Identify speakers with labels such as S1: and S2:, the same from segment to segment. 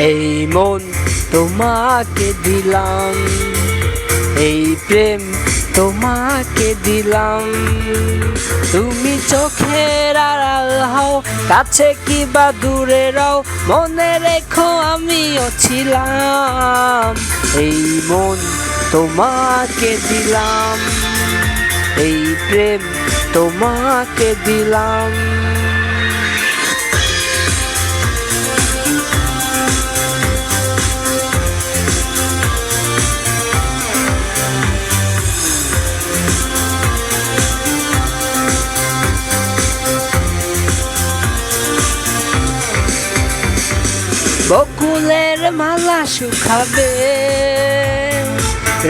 S1: এই মন তোমাকে দিলাম, এই প্রেম তোমাকে দিলাম। তুমি চোখের আড়াল হও, কাছে কি বা দূরে রও, মনে রেখো আমিও ছিলাম। এই মন তোমাকে দিলাম, এই প্রেম তোমাকে দিলাম। বকুলের মালা শুকাবে,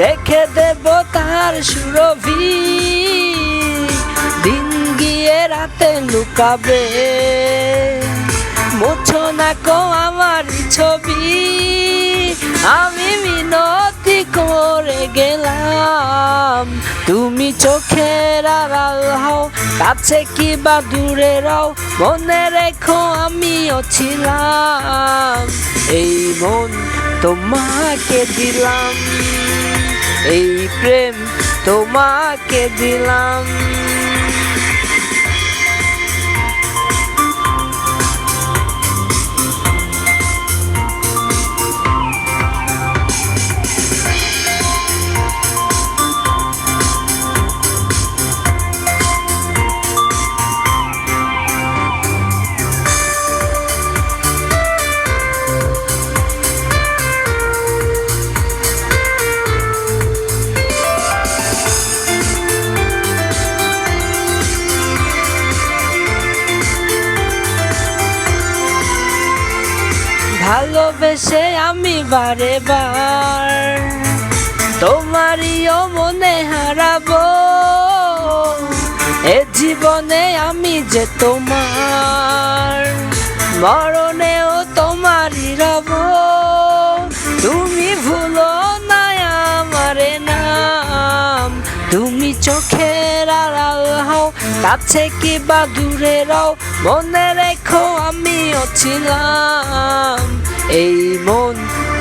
S1: রেখে দেব তার সুরভি, দিন গিয়ে রাতে লুকাবে, মুছো না কো আমার ছবি। আমি মিনতি করে গেলাম, তুমি চোখের আড়াল হও, কাছে কি বা দূরে রও, মনে রেখো আমিও ছিলাম। এই মন তোমাকে দিলাম, এই প্রেম তোমাকে দিলাম। ভালোবেসে আমি বারে বার তোমারিও মনে হারাবো, এ জীবনে আমি যে তোমার, মরণেও তোমারই রব। তুমি ভুলো না আমারে নাম, তুমি চোখের আড়াল হও, কাছে কি বা দূরে রও, মনে রেখো আমিও ছিলাম। এই মন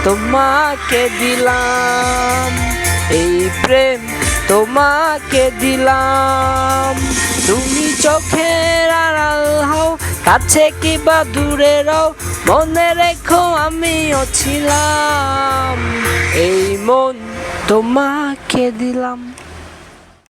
S1: তোমাকে দিলাম, এই প্রেম তোমাকে দিলাম। তুমি চোখের আড়াল হও, কাছে কি বা দূরে রও, মনে রেখো আমিও ছিলাম। এই মন তোমাকে দিলাম।